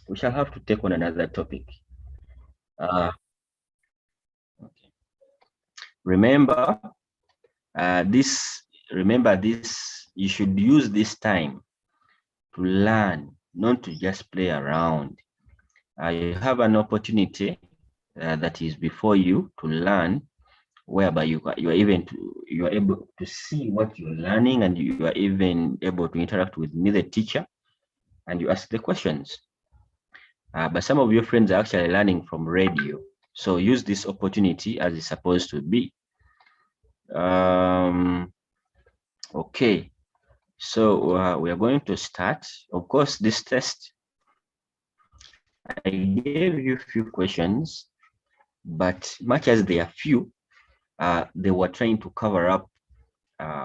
we shall have to take on another topic. Okay. Remember this. Remember this. You should use this time to learn, not to just play around. You have an opportunity that is before you to learn, whereby you are able to see what you're learning, and you are even able to interact with me, the teacher, and you ask the questions. But some of your friends are actually learning from radio, so use this opportunity as it's supposed to be. Okay, so we are going to start. Of course, this test, I gave you a few questions, but much as they are few, they were trying to cover up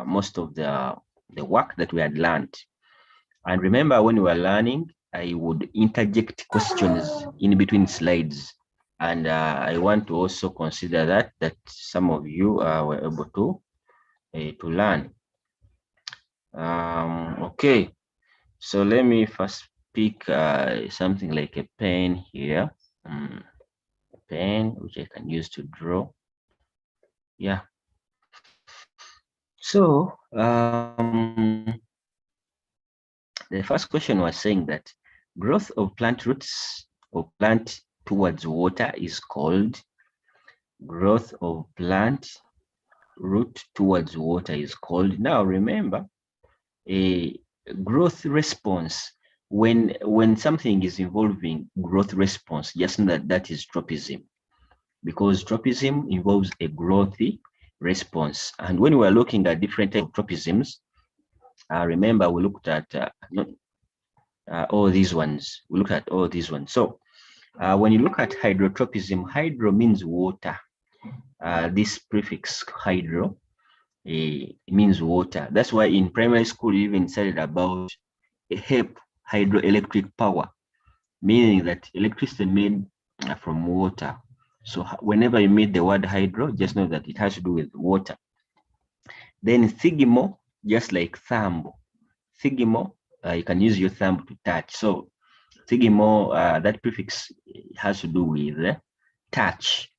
most of the work that we had learned. And remember, when we were learning, I would interject questions in between slides. And I want to also consider that some of you were able to learn. Okay, so let me first pick something like a pen here. A pen which I can use to draw. Yeah. So the first question was saying that growth of plant roots or plant towards water is called growth of plant root towards water is called. Now remember, a growth response, when something is involving growth response, just know that is tropism, because tropism involves a growthy response. And when we are looking at different types of tropisms, remember we looked at all these ones. We looked at all these ones. So when you look at hydrotropism, hydro means water. This prefix hydro means water. That's why in primary school you even studied about HEP, hydroelectric power, meaning that electricity made from water. So whenever you meet the word hydro, just know that it has to do with water. Then thigmo, just like thumb. Thigmo, you can use your thumb to touch. So thigmo, that prefix has to do with touch.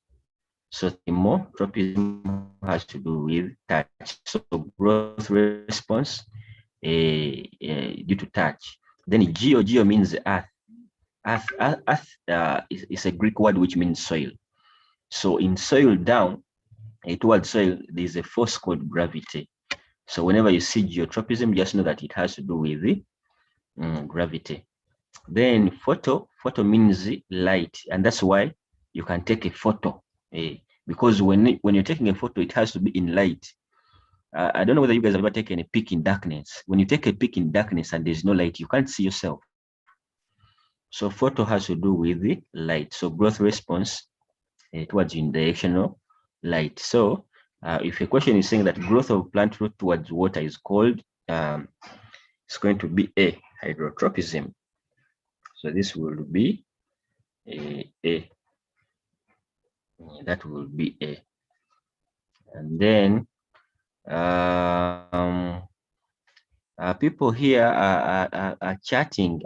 So tropism has to do with touch. So growth response due to touch. Then geo means earth. Earth is a Greek word which means soil. So in soil down, towards soil, there's a force called gravity. So whenever you see geotropism, just know that it has to do with the gravity. Then photo means light, and that's why you can take a photo. Because when you're taking a photo, it has to be in light. I don't know whether you guys have ever taken a pic in darkness. When you take a pic in darkness and there's no light, you can't see yourself. So photo has to do with the light. So growth response towards unidirectional light. So if a question is saying that growth of plant root towards water is called, it's going to be A, hydrotropism. So this will be A. That will be A. And then people here are chatting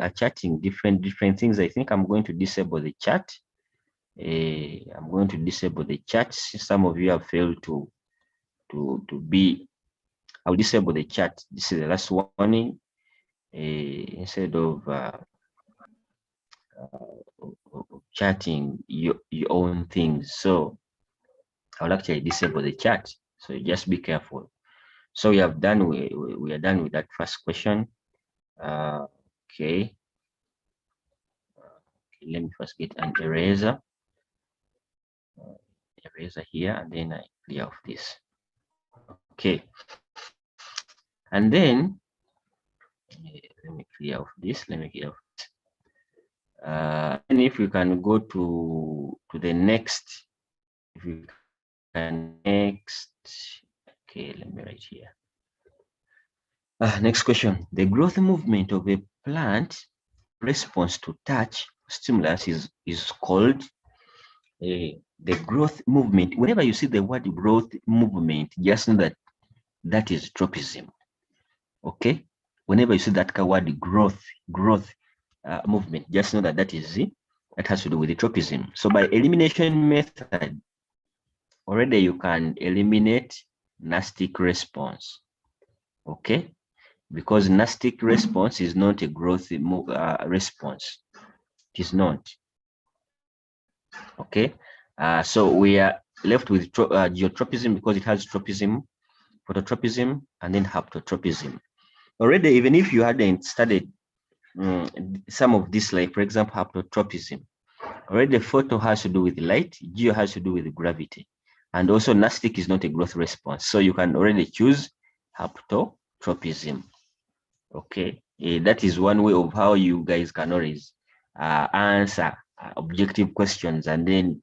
different things. I think I'm going to disable the chat. I'm going to disable the chat. Some of you have failed to be. I'll disable the chat. This is the last warning. Instead of chatting your own things, so I'll actually disable the chat. So just be careful. So we have done. We are done with that first question. Okay. Let me first get an eraser. Eraser here, and then I clear off this. Okay. And then let me clear off this. Let me clear off this. And if we can go to the next, if we can next. Okay, let me write here. Next question. The growth movement of a plant response to touch stimulus is called the growth movement. Whenever you see the word growth movement, just know that is tropism. Okay. Whenever you see that word growth, movement. Just know that that has to do with the tropism. So by elimination method, already you can eliminate nastic response. Okay, because nastic response is not a growth response. It is not. Okay, so we are left with geotropism because it has tropism, phototropism, and then haptotropism. Already, even if you hadn't studied some of this, like for example, haptotropism, already photo has to do with light, geo has to do with gravity, and also nastic is not a growth response. So you can already choose haptotropism. Okay, that is one way of how you guys can always answer objective questions, and then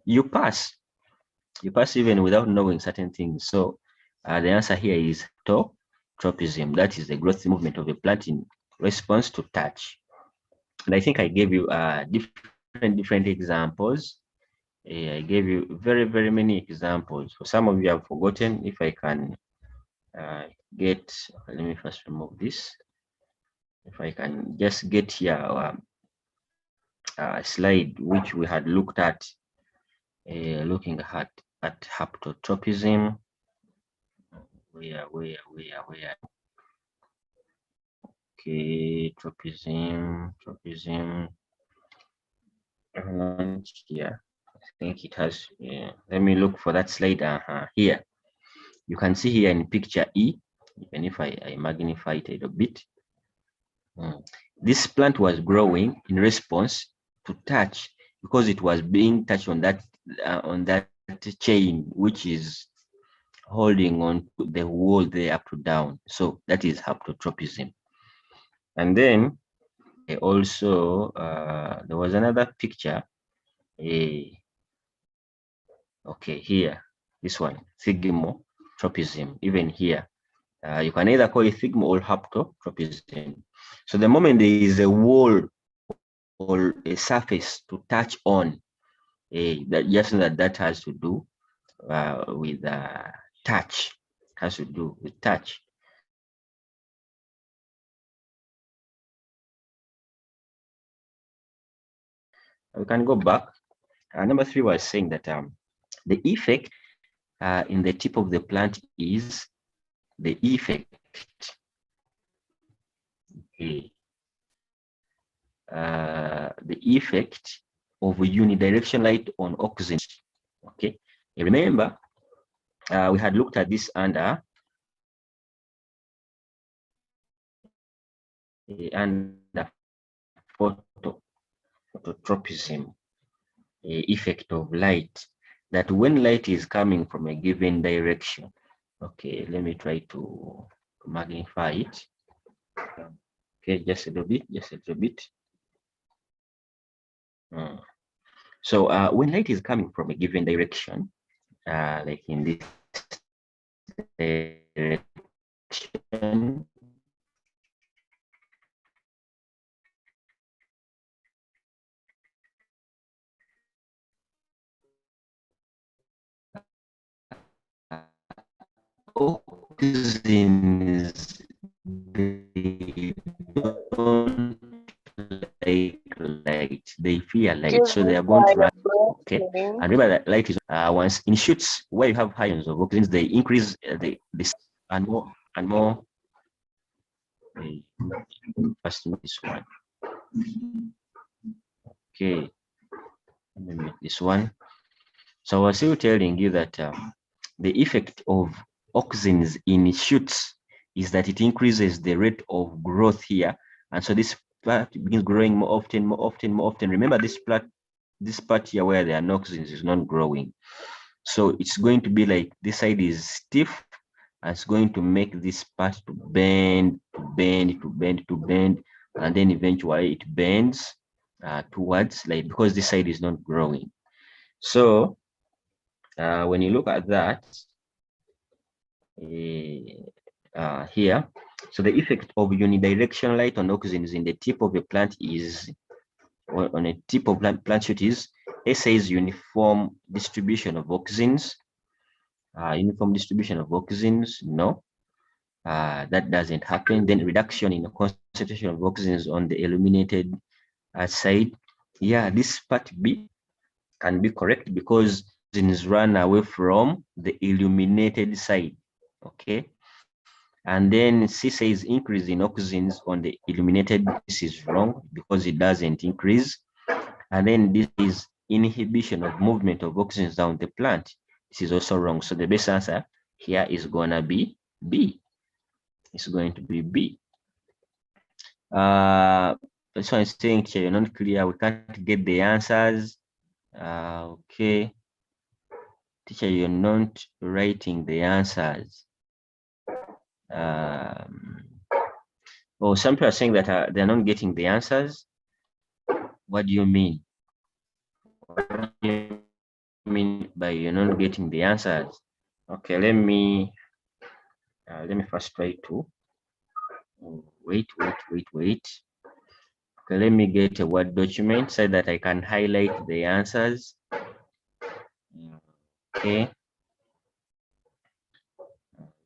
you pass. You pass even without knowing certain things. So the answer here is tropism. That is the growth movement of a plant in response to touch. And I think I gave you different examples. I gave you very many examples. For some of you have forgotten. If I can let me first remove this. If I can just get here slide which we had looked at, looking at haptotropism. Where? Okay, tropism. Here, I think it has. Let me look for that slide. Here, you can see here in picture E. Even if I magnify it a little bit, this plant was growing in response to touch because it was being touched on that chain which is holding on to the wall there up to down. So that is haptotropism. And then also there was another picture. Okay, here, this one, thigmotropism. Even here, you can either call it thigmo or haptotropism. So the moment there is a wall or a surface to touch on, that just know that has to do with touch. Has to do with touch. We can go back. Number 3 was saying that the effect in the tip of the plant is the effect. Okay. The effect of unidirectional light on oxygen. Okay. Remember, we had looked at this under phototropism, effect of light, that when light is coming from a given direction. Okay, let me try to magnify it. Okay, just a little bit. So when light is coming from a given direction, like in this direction, oxygens, they don't like light, they fear light, so they are going to run. Okay, and remember that light is once in shoots where you have ions of oxygens, they increase this and more. First, this one. Okay, let me make this one. So I was still telling you that the effect of oxygens in shoots is that it increases the rate of growth here, and so this plant begins growing more often. Remember, this part here where there are no oxygens is not growing, so it's going to be like this side is stiff, and it's going to make this part to bend, and then eventually it bends towards light because this side is not growing. So when you look at that here, so the effect of unidirectional light on oxygens in the tip of a plant is, on a tip of plant shoot, is SA is uniform distribution of oxygens. Uniform distribution of oxygens, no. that doesn't happen. Then reduction in the concentration of oxygens on the illuminated side. Yeah, this part B can be correct because oxygens run away from the illuminated side. Okay. And then C says increase in oxygens on the illuminated. This is wrong because it doesn't increase. And then this is inhibition of movement of oxygens down the plant. This is also wrong. So the best answer here is gonna be B. It's going to be B. This one is saying you're not clear. We can't get the answers. Okay. Teacher, you're not writing the answers. Oh, some people are saying that they're not getting the answers. What do you mean? What do you mean by you're not getting the answers? Okay, let me first try to wait. Okay, let me get a Word document so that I can highlight the answers. Okay.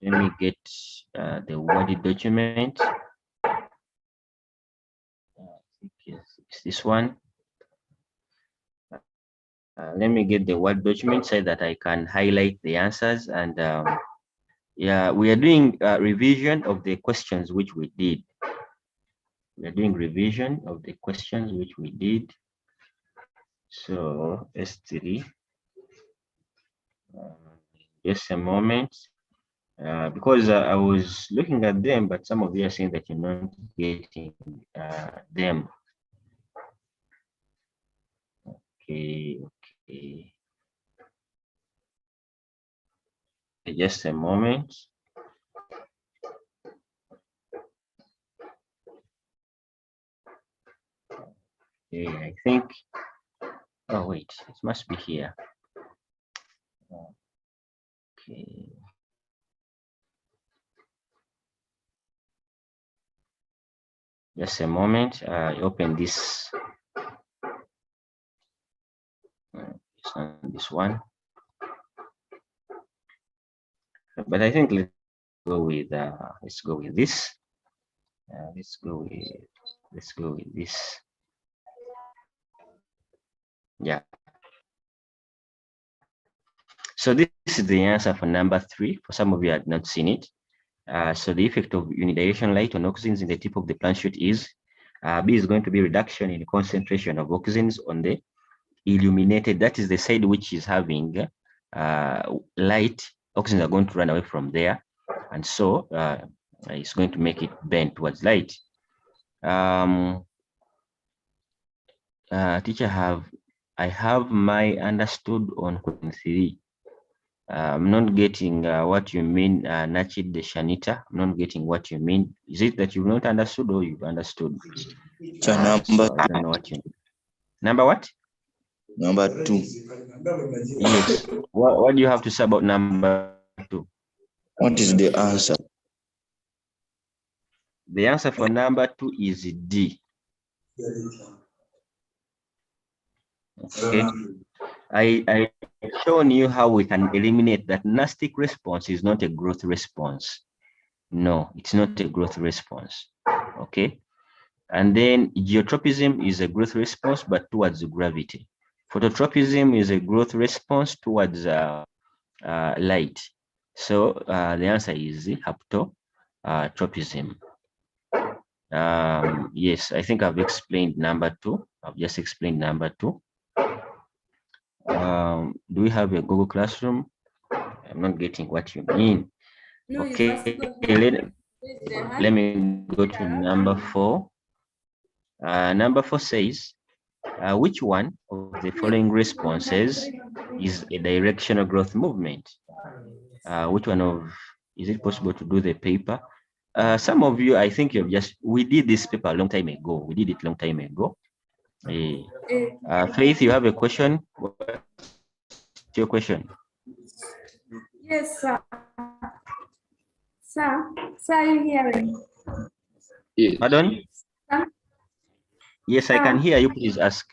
Let me get the Word document. It's this one. Let me get the Word document so that I can highlight the answers. And yeah, we are doing revision of the questions which we did. We are doing revision of the questions which we did. So S3, just a moment, because I was looking at them, but some of you are saying that you're not getting them. Okay. Just a moment. Okay, I think. Oh wait, it must be here. Okay. Just a moment. I open this. This one. But I think let's go with this. Let's go with this. Yeah. So this is the answer for number 3. For some of you had not seen it. So the effect of unidirectional light on oxygens in the tip of the plant shoot is B is going to be reduction in the concentration of oxygens on the illuminated. That is the side which is having light. Oxygens are going to run away from there, and so it's going to make it bend towards light. Teacher, I have my understood on question 3. I'm not getting what you mean, Judith Joanita. I'm not getting what you mean. Is it that you've not understood or you've understood? So I don't know what you mean. Number what? Number 2. Yes. What do you have to say about number 2? What is the answer? The answer for number 2 is D. Okay. I shown you how we can eliminate that nastic response is not a growth response. No, it's not a growth response. Okay. And then geotropism is a growth response, but towards gravity. Phototropism is a growth response towards light. So the answer is haptotropism. Yes, I think I've explained number 2. I've just explained number 2. Do we have a Google Classroom? I'm not getting what you mean. No, okay, let me go to number 4. Number 4 says, which one of the following responses is a directional growth movement? Which one of, is it possible to do the paper? Some of you, I think we did this paper a long time ago. We did it a long time ago. Faith, you have a question? What's your question? Yes, sir. Sir, are you hearing? Yes. Pardon? Sir? Yes, I can hear you. Please ask.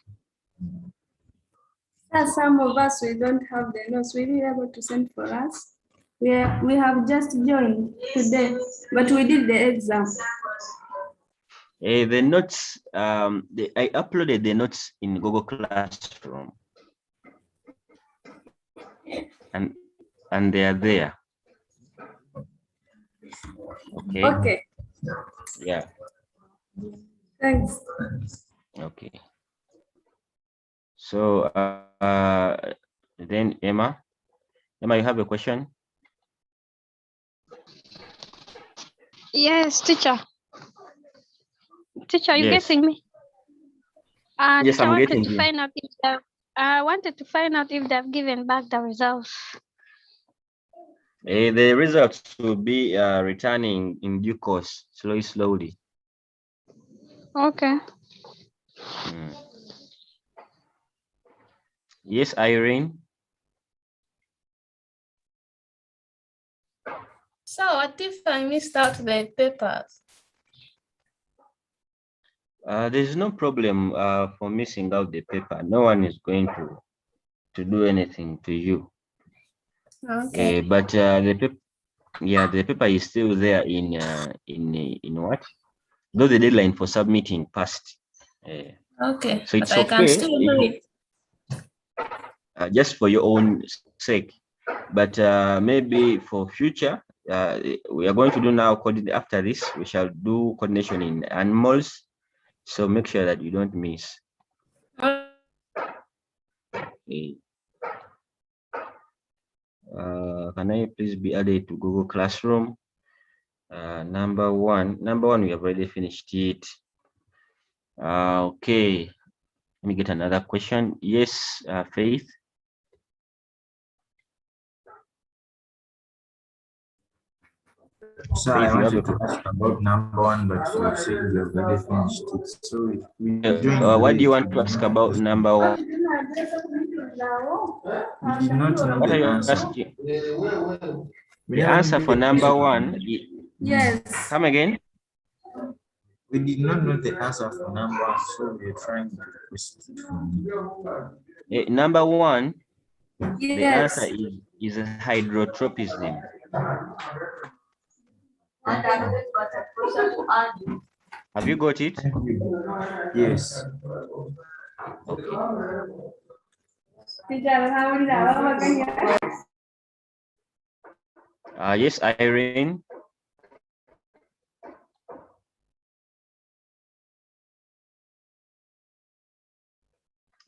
Sir, some of us, we don't have the notes. Will you be able to send for us? We have just joined today, but we did the exam. The notes, I uploaded the notes in Google Classroom, and they are there. Okay. Okay. Yeah. Thanks. Okay. So then Emma, you have a question? Yes, teacher. Teacher, you Yes. getting me? Yes, Teacher, I'm I wanted getting to you. find out if I wanted to find out if they've given back the results. The results will be returning in due course, slowly. Okay. Yes, Irene. So what if I missed out the papers? There's no problem for missing out the paper. No one is going to do anything to you. Okay. But the paper is still there in what? Though the deadline for submitting passed. Okay. So it's but I can okay. still do it. Just for your own sake. But maybe for future, we are going to do now. After this, we shall do coordination in animals. So make sure that you don't miss. Okay. Can I please be added to Google Classroom? Number one, we have already finished it. Okay, let me get another question. Yes, Faith. So I wanted to ask about number one, but you said you have already finished it. So if we join What do you late, want to ask about number one? we did not know What are the you answer. asking? The answer for number one. Yes. Come again. We did not know the answer for number one, so we are trying to request it from you. Number one, Yes. the answer is hydrotropism. Have you got it? Thank you. Yes. Okay. Yes, Irene.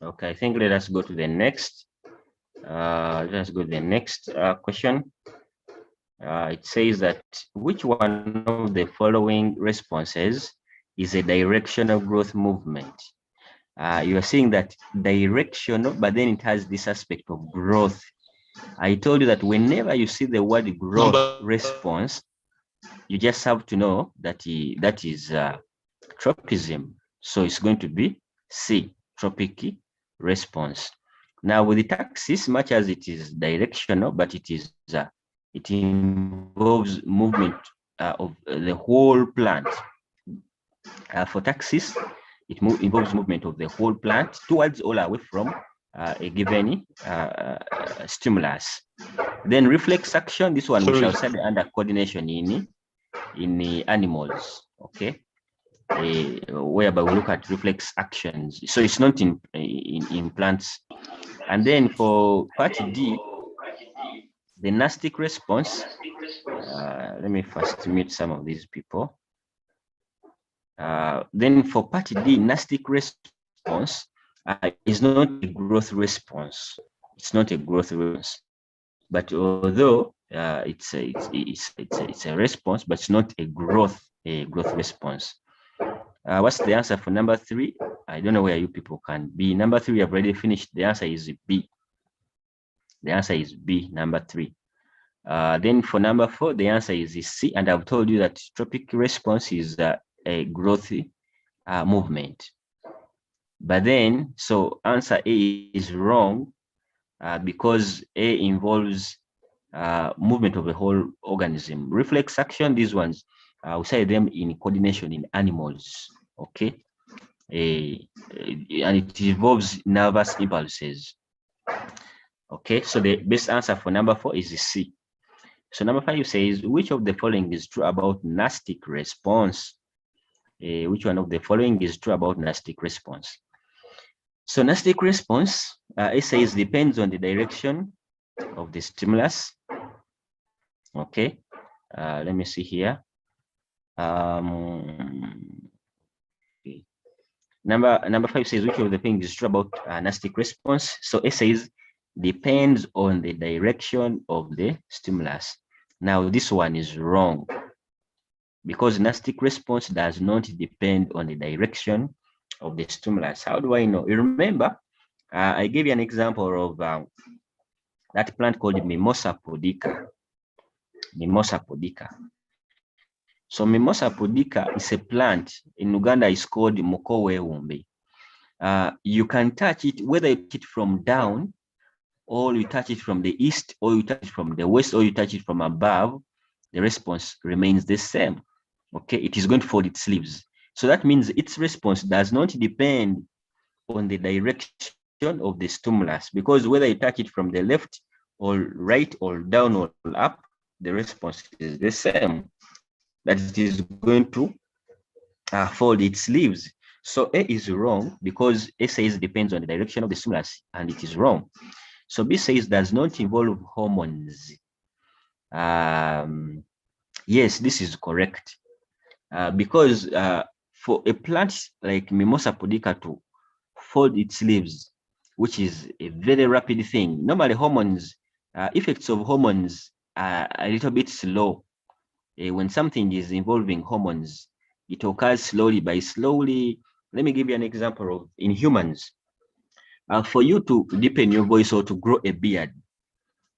Okay, I think let us go to the next. Let's go to the next question. It says that which one of the following responses is a directional growth movement? You are seeing that directional, but then it has this aspect of growth. I told you that whenever you see the word growth response, you just have to know that that is tropism. So it's going to be C, tropic response. Now with the taxis, much as it is directional, but it involves movement of the whole plant. For taxis, it involves movement of the whole plant towards or away from a given stimulus. Then reflex action, this one we shall study under coordination in the animals, okay? Whereby we look at reflex actions. So it's not in plants. And then for part D, the nastic response, let me first mute some of these people. Then for part D, nastic response is not a growth response. It's not a growth response. But although it's a response, but it's not a growth response. What's the answer for number 3? I don't know where you people can be. Number 3, I've already finished. The answer is B. The answer is B, number 3. Then for number 4, the answer is C. And I've told you that tropic response is a growth movement. But then, so answer A is wrong because A involves movement of the whole organism. Reflex action, these ones, we say them in coordination in animals, okay? And it involves nervous impulses. Okay, so the best answer for number 4 is C. So number 5 says, which of the following is true about nastic response? Which one of the following is true about nastic response? So nastic response, it says, depends on the direction of the stimulus. Okay, let me see here. Okay. Number 5 says, which of the things is true about nastic response? So it says, depends on the direction of the stimulus. Now this one is wrong, because nastic response does not depend on the direction of the stimulus. How do I know? You remember, I gave you an example of that plant called Mimosa pudica. Mimosa pudica. So Mimosa pudica is a plant in Uganda. Is called Mukowe Wumbi. You can touch it, whether you touch it from down, or you touch it from the east, or you touch it from the west, or you touch it from above, the response remains the same. Okay, it is going to fold its leaves. So that means its response does not depend on the direction of the stimulus, because whether you touch it from the left or right or down or up, the response is the same. That it is going to fold its leaves. So A is wrong, because A says depends on the direction of the stimulus, and it is wrong. So B says does not involve hormones. Yes, this is correct, because for a plant like Mimosa pudica to fold its leaves, which is a very rapid thing, normally hormones, effects of hormones are a little bit slow. When something is involving hormones, it occurs slowly. Let me give you an example of in humans. For you to deepen your voice or to grow a beard,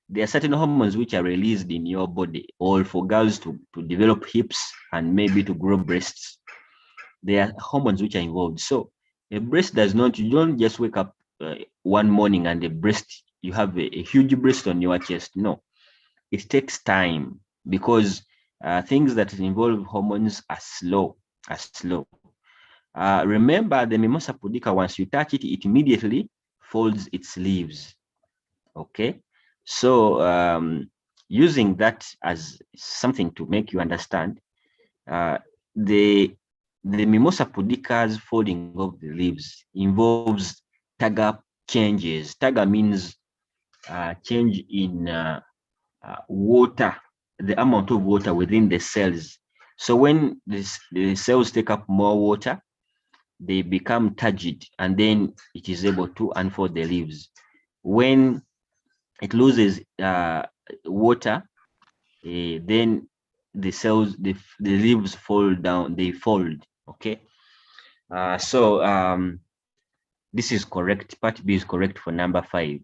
there are certain hormones which are released in your body, or for girls to develop hips and maybe to grow breasts. There are hormones which are involved. So a breast does not, you don't just wake up one morning and the breast, you have a huge breast on your chest. No, it takes time, because things that involve hormones are slow. Remember, the Mimosa pudica, once you touch it, it immediately folds its leaves. Okay, so using that as something to make you understand, the Mimosa pudica's folding of the leaves involves Tagger changes. Tagger means change in water, the amount of water within the cells. So when the cells take up more water, they become turgid, and then it is able to unfold the leaves. When it loses water, then the cells, the leaves fall down, they fold. Okay, so this is correct. Part B is correct for number 5.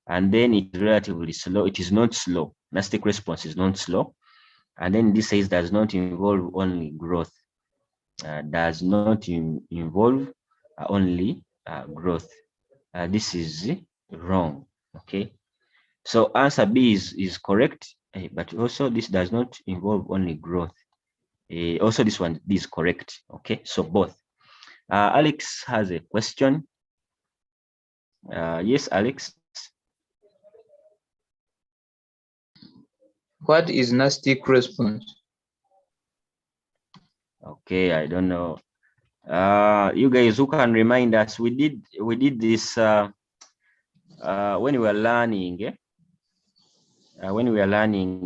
And then it's relatively slow. It is not slow. Nastic response is not slow. And then this says does not involve only growth. Does not involve only growth. This is wrong. Okay, so answer B is correct, but also this does not involve only growth. Also this one is correct. Okay, so both. Alex has a question. Yes, Alex. What is nastic response? Okay, I don't know. You guys who can remind us, we did this when we were learning,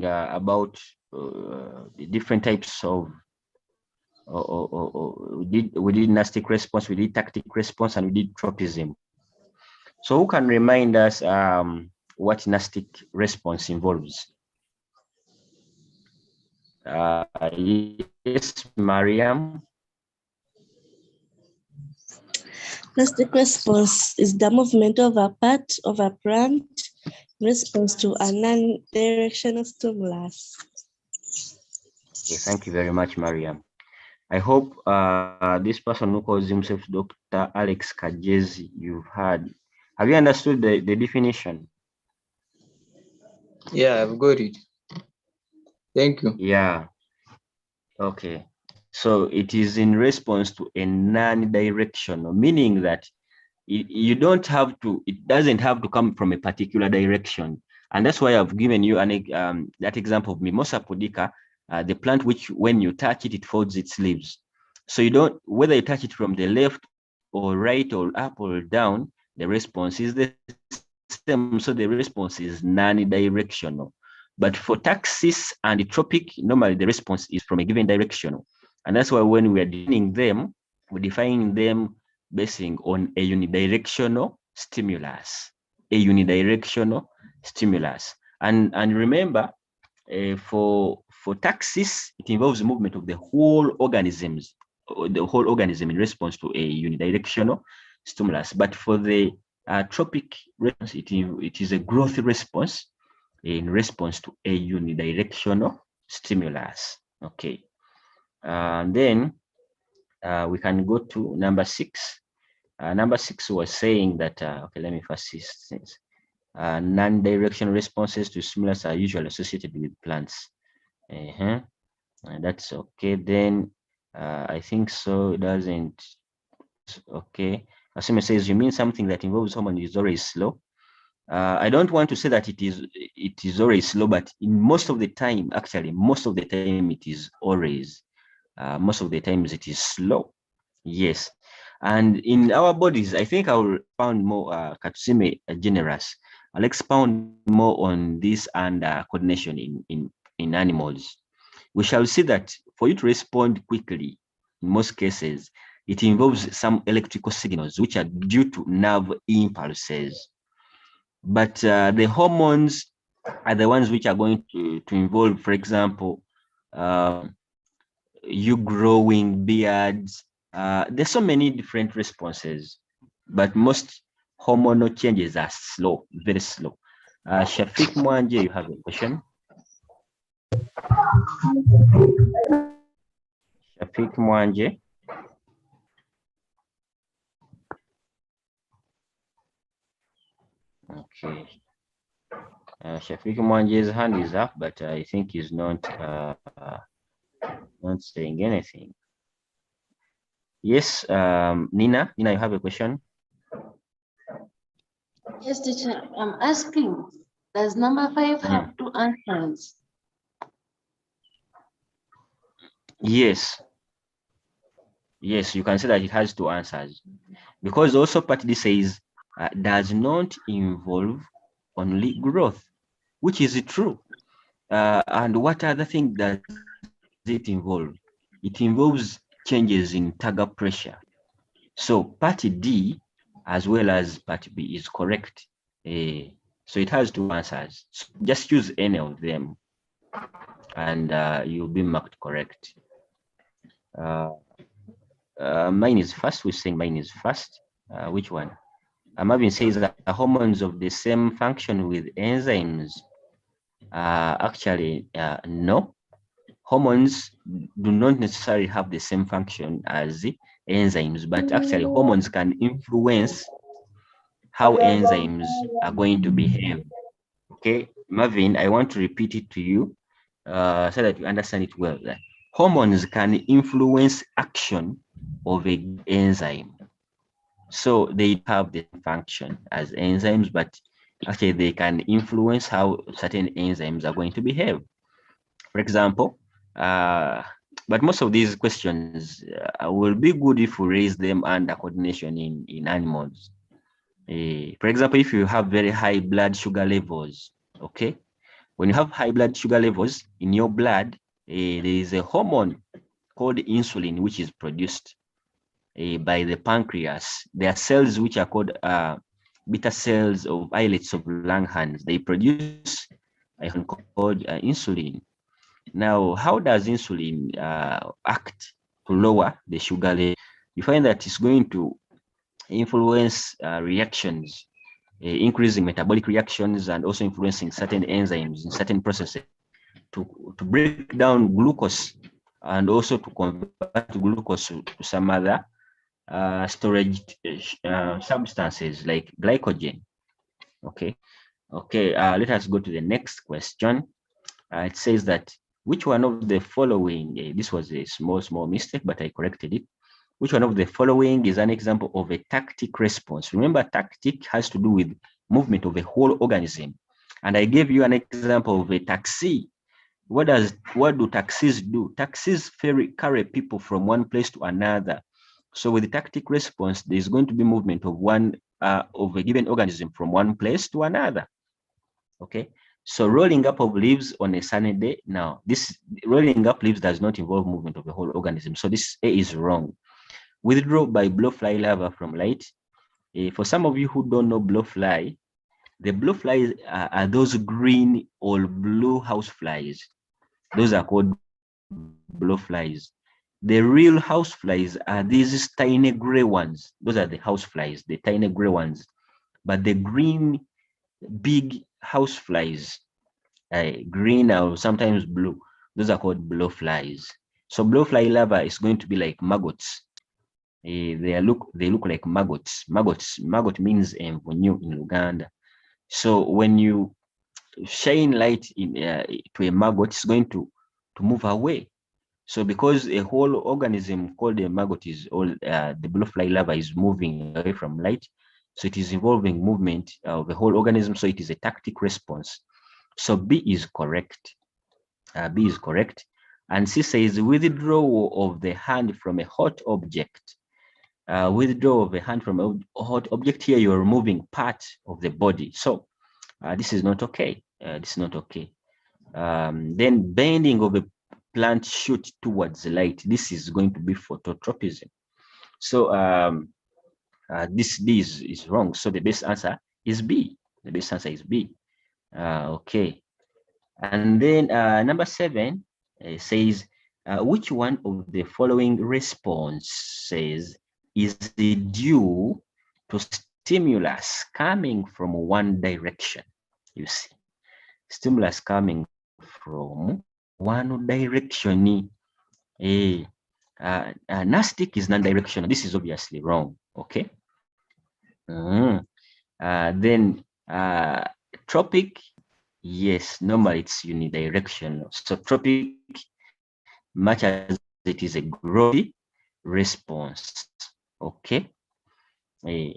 about the different types of we did nastic response, we did tactic response, and we did tropism. So who can remind us what nastic response involves? Yes, Mariam. Nastic response is the movement of a part of a plant in response to a non-directional stimulus. Okay, thank you very much, Mariam. I hope this person who calls himself Dr. Alex Kajezi, have you understood the definition? Yeah, I've got it. Thank you. Yeah. Okay. So it is in response to a non-directional, meaning that you don't have to, it doesn't have to come from a particular direction. And that's why I've given you that example of Mimosa pudica, the plant which when you touch it, it folds its leaves. So you don't, whether you touch it from the left or right or up or down, the response is the same. So the response is non-directional. But for taxis and tropic, normally the response is from a given directional. And that's why when we are defining them, we're defining them basing on a unidirectional stimulus. A unidirectional stimulus. And remember, for taxis, it involves movement of the whole organisms, or the whole organism in response to a unidirectional stimulus. But for the tropic response, it is a growth response in response to a unidirectional stimulus. Okay. Then we can go to number 6. Number 6 was saying that, okay, let me first see things. Non-directional responses to stimulus are usually associated with plants. That's okay. Then I think so. It doesn't. Okay. Assume says, you mean something that involves hormone is always slow? I don't want to say that it is always slow, but in most of the time, actually, most of the time it is always. Most of the times it is slow. Yes. And in our bodies, I think I will expound more, Katsime generous. I'll expound more on this and coordination in animals. We shall see that for you to respond quickly, in most cases, it involves some electrical signals which are due to nerve impulses. But the hormones are the ones which are going to involve, for example, you growing beards. There's so many different responses, but most hormonal changes are slow, very slow. Shafiq Mwanje, you have a question? Shafiq Mwanje. Okay. Shafiq Mwanje's hand is up, but I think he's not saying anything. Yes, Nina, you have a question? Yes, teacher. I'm asking, does number 5 have 2 answers? Yes. Yes, you can say that it has 2 answers. Because also part D says does not involve only growth, which is true. And what other thing does it involve? It involves changes in target pressure. So part D as well as part B is correct. So it has 2 answers. So just choose any of them and you'll be marked correct. Mine is first. We're saying mine is first. Which one? Marvin says that hormones of the same function with enzymes. Actually, no. Hormones do not necessarily have the same function as enzymes, but actually hormones can influence how enzymes are going to behave. Okay, Marvin, I want to repeat it to you so that you understand it well. That hormones can influence action of an enzyme. So they have the function as enzymes, but actually they can influence how certain enzymes are going to behave. For example, but most of these questions will be good if we raise them under coordination in animals. For example, if you have very high blood sugar levels, okay? When you have high blood sugar levels in your blood, there is a hormone called insulin, which is produced by the pancreas. There are cells which are called beta cells of islets of Langerhans. They produce a hormone called insulin. Now, how does insulin act to lower the sugar level? You find that it's going to influence reactions, increasing metabolic reactions, and also influencing certain enzymes in certain processes to break down glucose and also to convert glucose to some other storage substances like glycogen. Okay. Let us go to the next question. It says that which one of the following, this was a small mistake, but I corrected it. Which one of the following is an example of a tactic response? Remember, tactic has to do with movement of the whole organism. And I gave you an example of a taxi. What do taxis do? Taxis carry people from one place to another. So with the tactic response, there's going to be movement of of a given organism from one place to another. Okay. So rolling up of leaves on a sunny day. Now, this rolling up leaves does not involve movement of the whole organism. So this A is wrong. Withdraw by blowfly larva from light. For some of you who don't know blowfly, the blowflies are those green or blue houseflies. Those are called blowflies. The real houseflies are these tiny gray ones. Those are the houseflies, the tiny gray ones. But the green, big houseflies, green or sometimes blue, those are called blowflies. So blowfly larva is going to be like maggots. They look like maggots. Maggot means new in Uganda. So when you shine light to a maggot, it's going to move away. So because a whole organism called a maggot is all the blowfly larva is moving away from light, so it is involving movement of the whole organism. So it is a tactic response. So B is correct. B is correct. And C says withdrawal of the hand from a hot object. Withdrawal of the hand from a hot object. Here you are removing part of the body. So this is not okay. This is not okay. Then bending of a plant shoot towards the light. This is going to be phototropism. So this B is wrong. So the best answer is B. The best answer is B. Okay. And then number 7 says, which one of the following responses is due to stimulus coming from one direction? You see, stimulus coming from one direction. Nastic is non-directional. This is obviously wrong. Okay. Then tropic, yes, normally it's unidirectional. So tropic, much as it is a growthy response. Okay.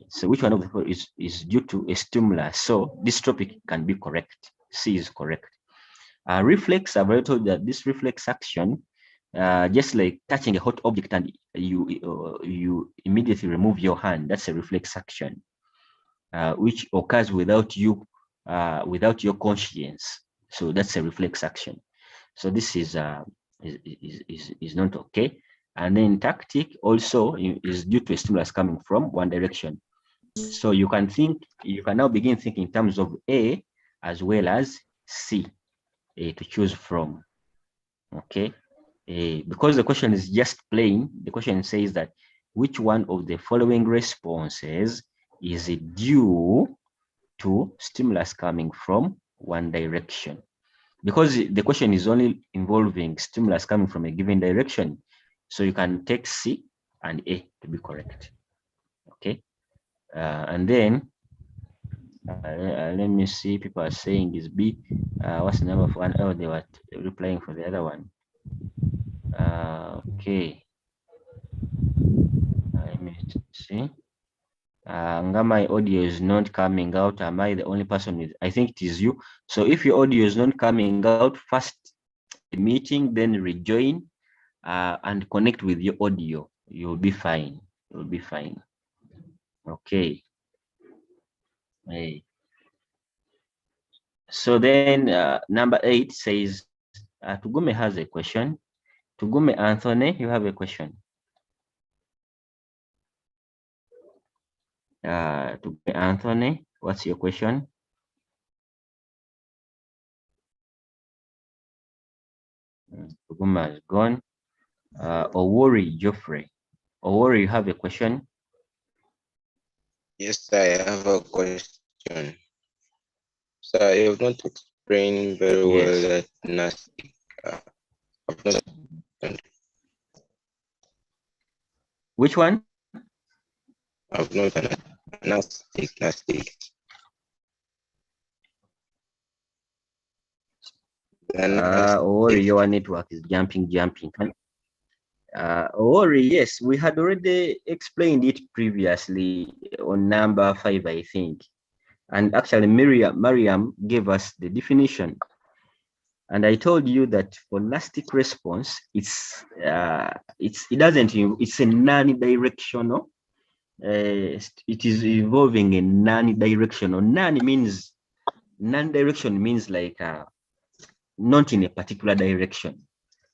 So which one of the is due to a stimulus? So this tropic can be correct. C is correct. Reflex, I've already told that this reflex action, just like touching a hot object and you immediately remove your hand, that's a reflex action, which occurs without your conscience. So that's a reflex action. So this is not okay. And then tactic also is due to a stimulus coming from one direction. So you can now begin thinking in terms of A as well as C to choose from. Okay. Because the question is just plain, the question says that which one of the following responses is due to stimulus coming from one direction? Because the question is only involving stimulus coming from a given direction, so you can take C and A to be correct. Okay. And then let me see, people are saying is B. What's the number for one? Oh, they were replying for the other one. Okay. Let me see. My audio is not coming out. Am I the only person with? I think it is you. So if your audio is not coming out, first the meeting, then rejoin and connect with your audio. You'll be fine. You'll be fine. Okay. Hey. So then number 8 says, Tugume has a question. Tugume Anthony, you have a question. Tugume Anthony, what's your question? Tugume has gone. Owori Geoffrey. Owori, you have a question? Yes, I have a question. So you have not explained very well that nastic. Which one? I've not nastic. Owori, your network is jumping. Owori, yes, we had already explained it previously on number 5, I think. And actually, Miriam gave us the definition. And I told you that for nastic response, it's a non-directional. It is involving a non-directional. Non-direction means like not in a particular direction.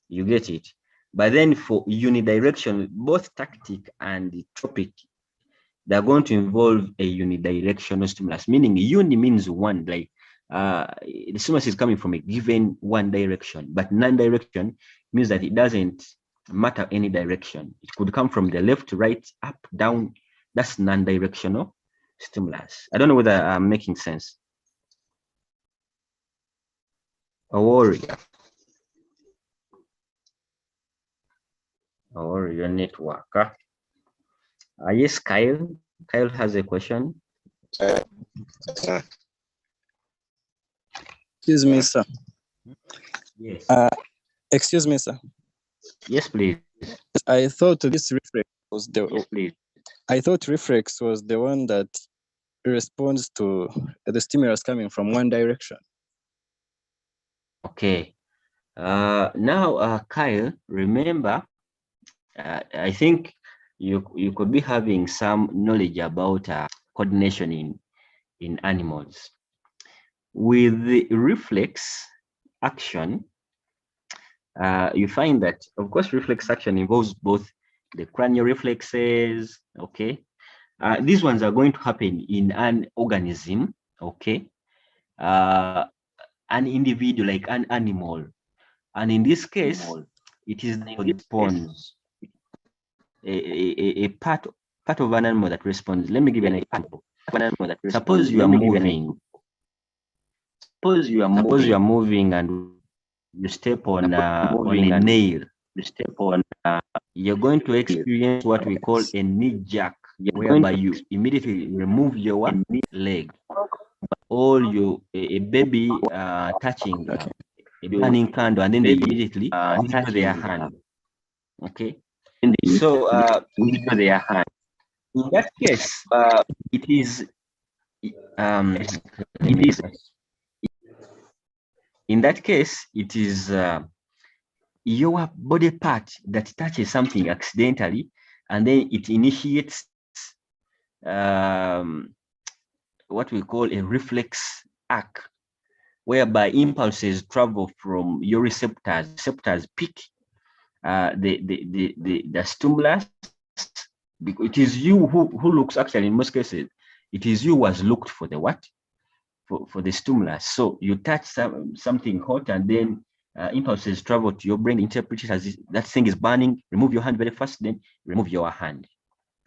You get it? But then for unidirectional, both tactic and tropic, they're going to involve a unidirectional stimulus, meaning uni means one, like the stimulus is coming from a given one direction, but non-direction means that it doesn't matter any direction. It could come from the left, right, up, down. That's non-directional stimulus. I don't know whether I'm making sense. Or your network. Yes, Kyle. Kyle has a question. Excuse me, sir. Yes. Excuse me, sir. Yes, please. I thought this reflex was the. Yes, please. I thought reflex was the one that responds to the stimulus coming from one direction. Okay. Now, Kyle, remember, I think you could be having some knowledge about coordination in animals. With the reflex action, you find that, of course, reflex action involves both the cranial reflexes, okay? These ones are going to happen in an organism, okay? An individual, like an animal. And in this case, it is the response, a part of an animal that responds. Let me give you an example. Suppose you are moving. Suppose you are moving and you step on a nail. You're going to experience what we call a knee jerk, whereby you immediately remove your leg, or a baby touching a burning candle, and then they immediately withdraw their hand. Okay, so withdraw their hand. In that case, it is in that case, it is your body part that touches something accidentally, and then it initiates what we call a reflex arc, whereby impulses travel from your receptors pick the stimulus. Because it is you who looks, actually in most cases, it is you who has looked for the what? For the stimulus. So you touch something hot, and then impulses travel to your brain, interpret it as that thing is burning, remove your hand very fast, then remove your hand.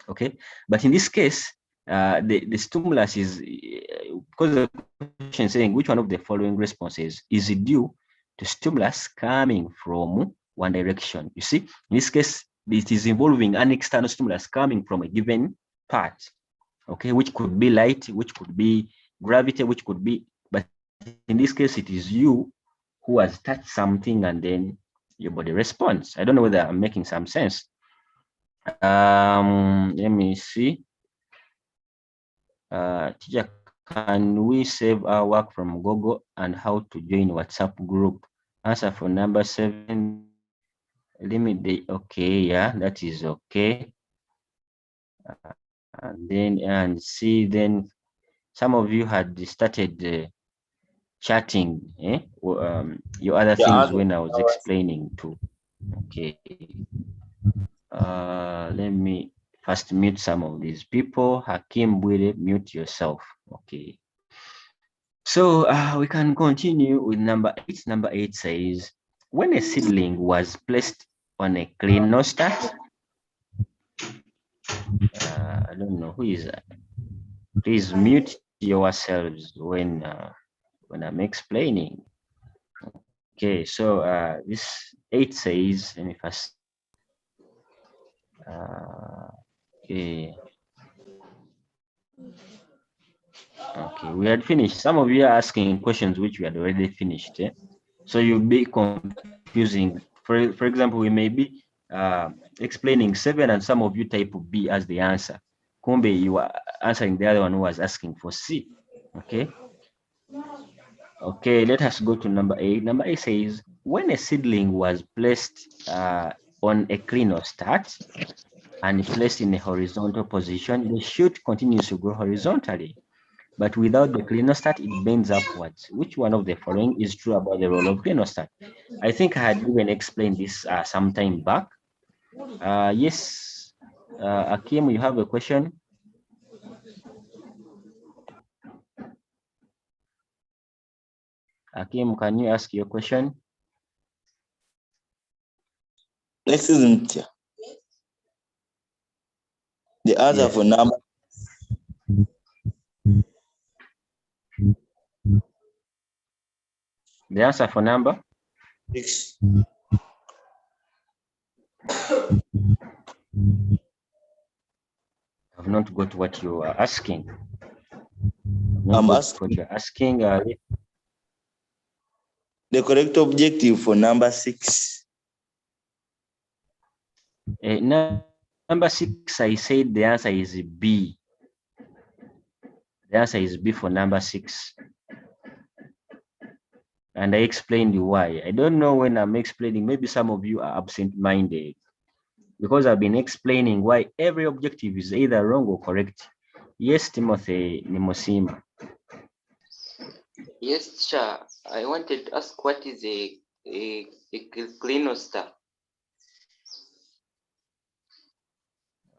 Okay, but in this case, the stimulus is, because the question is saying which one of the following responses is due to stimulus coming from one direction. You see, in this case, it is involving an external stimulus coming from a given part, okay, which could be light, which could be gravity, which could be, but in this case, it is you who has touched something and then your body responds. I don't know whether I'm making some sense. Let me see. Teacher, can we save our work from Google, and how to join WhatsApp group? Answer for number 7. Limit the, okay, yeah, that is okay. And see, then some of you had started chatting, your other things when I was explaining too. Okay. Let me first mute some of these people. Hakim Bwire, mute yourself. Okay. So we can continue with number 8. Number 8 says, when a seedling was placed on a clinostat, I don't know who is that. Please mute yourselves when I'm explaining. Okay, so this 8 says, let me first. Okay. Okay, we had finished. Some of you are asking questions which we had already finished. So you'll be confusing. For example, we may be explaining 7, and some of you type B as the answer. Kumbe, you are answering the other one who was asking for C. Okay. Okay, let us go to number 8. Number 8 says, when a seedling was placed on a clinostat and placed in a horizontal position, the shoot continues to grow horizontally. But without the clinostat, it bends upwards. Which one of the following is true about the role of clinostat? I think I had even explained this some time back. Yes, Akim, you have a question? Akim, can you ask your question? This isn't the answer for number. The answer for number? 6. I've not got what you are asking. I'm asking what you're asking. The correct objective for number 6. Number 6, I said the answer is B. The answer is B for number 6. And I explained why. I don't know when I'm explaining, maybe some of you are absent-minded, because I've been explaining why every objective is either wrong or correct. Yes, Timothy Nimosima. Yes, teacher. I wanted to ask what is a clinostat?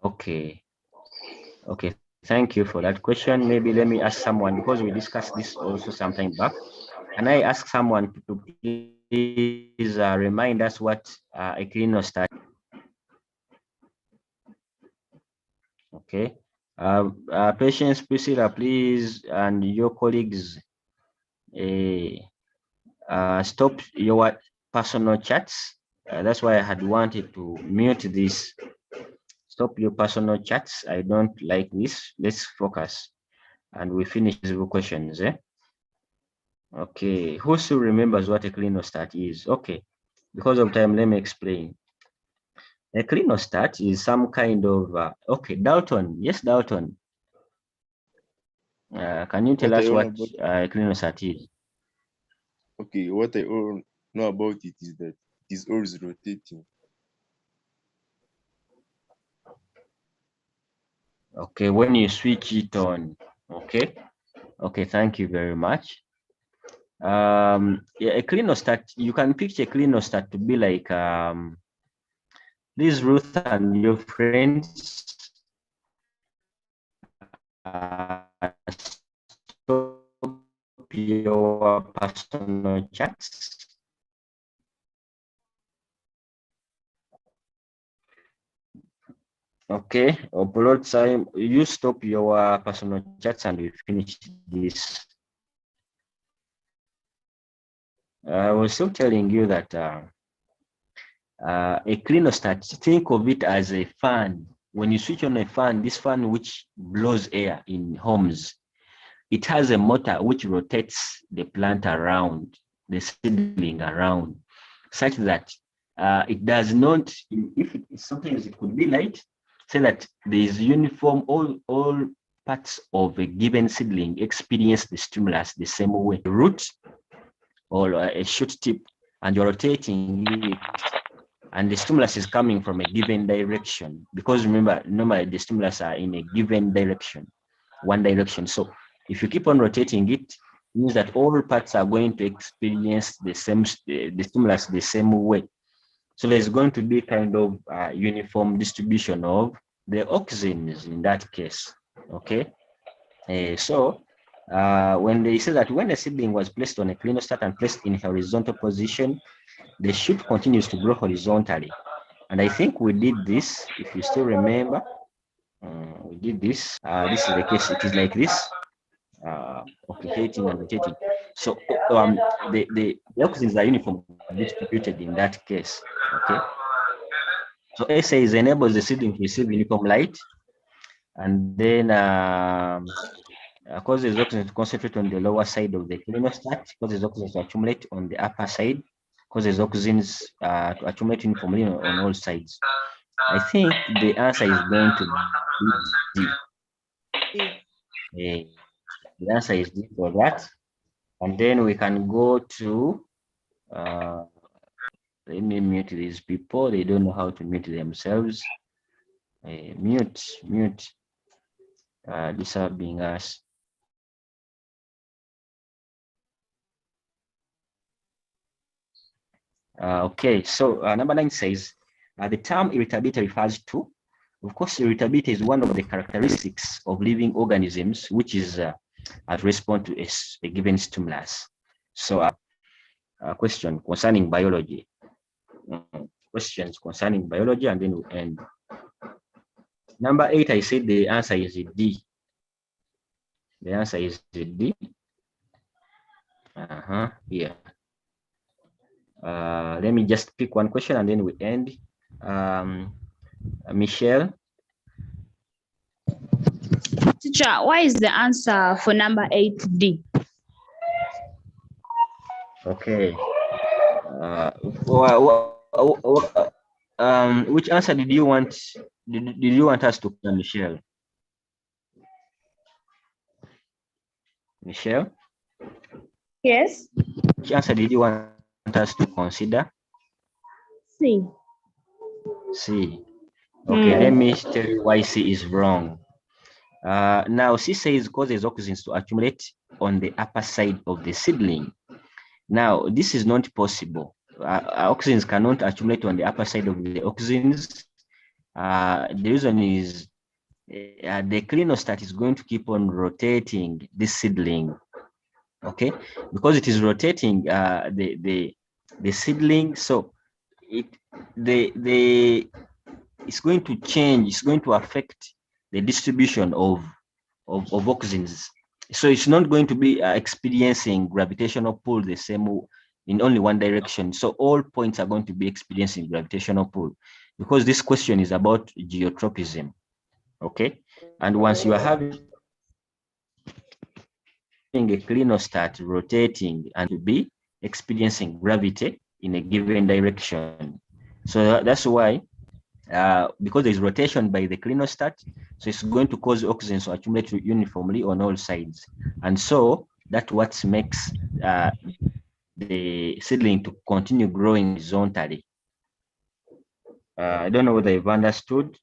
Okay. Okay. Thank you for that question. Maybe let me ask someone, because we discussed this also sometime back. Can I ask someone to please remind us what a clinostat? Okay. Patience, Priscilla, please, and your colleagues, stop your personal chats. That's why I had wanted to mute this. Stop your personal chats. I don't like this. Let's focus. And we finish these questions. Okay. Who still remembers what a clinostat is? Okay. Because of time, let me explain. A clinostat is some kind of, okay, Dalton. Yes, Dalton. Can you tell us what a clinostat is? Okay, what I all know about it is that it is always rotating. Okay, when you switch it on. Okay. Okay, thank you very much. Yeah, a clinostat, you can picture a clinostat to be like this, Ruth and your friends. Stop your personal chats. Okay, upload time. You stop your personal chats and we finish this. I was still telling you that a clinostat, think of it as a fan. When you switch on a fan, this fan which blows air in homes, it has a motor which rotates the plant around, the seedling around, such that it does not, if it, sometimes it could be light, say that there is uniform, all parts of a given seedling experience the stimulus the same way. The root or a shoot tip, and you're rotating it, and the stimulus is coming from a given direction, because remember, normally the stimulus are in a given direction, one direction. So if you keep on rotating it, means that all parts are going to experience the same, the stimulus the same way. So there's going to be kind of uniform distribution of the oxygens in that case. Okay. So when they say that when a seedling was placed on a clinostat and placed in horizontal position, the shoot continues to grow horizontally. And I think we did this, if you still remember, we did this. This is the case. It is like this, rotating and rotating. So the oxygens are uniformly distributed in that case. Okay. So SA is enables the seedling to receive uniform light, and then causes oxygen to concentrate on the lower side of the clinostat, causes oxygen to accumulate on the upper side, causes oxygens to accumulate uniformly on all sides. I think the answer is going to be D. The answer is D for that. And then we can go to, let me mute these people. They don't know how to mute themselves. Mute, disturbing us. Okay, so number 9 says, the term irritability refers to, of course, irritability is one of the characteristics of living organisms, which is as respond to a given stimulus. So a question concerning biology. Questions concerning biology, and then we end. Number 8, I said the answer is D. The answer is D. Here. Let me just pick one question and then we end. Michelle. Teacher, why is the answer for number 8D? Okay. Which answer did you want? Did you want us to clear, Michelle? Michelle? Yes. Which answer did you want us to consider? C. C. Okay, let me tell you why C is wrong. Now, C says causes auxins to accumulate on the upper side of the seedling. Now, this is not possible. Auxins cannot accumulate on the upper side of the auxins. The reason is the clinostat is going to keep on rotating this seedling. Okay, because it is rotating the seedling, so it's going to change. It's going to affect the distribution of auxins. So it's not going to be experiencing gravitational pull the same in only one direction. So all points are going to be experiencing gravitational pull, because this question is about geotropism. Okay, and once you are having a clinostat rotating and to be experiencing gravity in a given direction. So that's why, because there is rotation by the clinostat, so it's going to cause auxins to accumulate uniformly on all sides. And so that's what makes the seedling to continue growing horizontally. I don't know whether you've understood.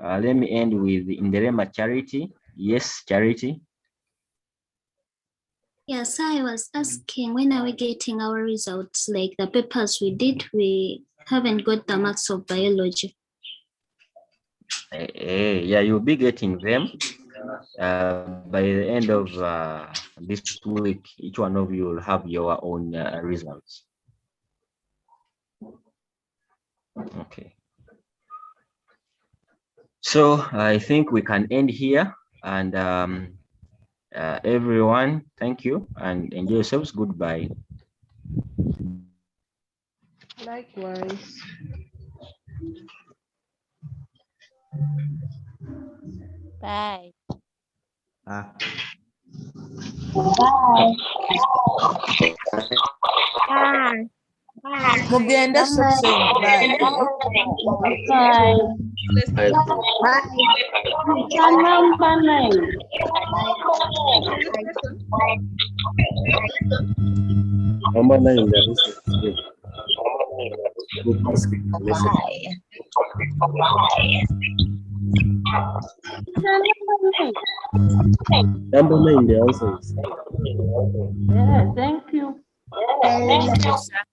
Let me end with Inderema Charity. Yes, Charity. Yes, I was asking, when are we getting our results? Like the papers we did, we haven't got the marks of biology. Yeah, you'll be getting them by the end of this week. Each one of you will have your own results. Okay. So I think we can end here, and everyone, thank you and enjoy yourselves. Goodbye. Likewise. Bye. Ah. Bye. Bye. Mugende section. Bye. Bye. Bye. Number 9, there is Number 9, the answer is. Yeah, thank you. Thank you, sir.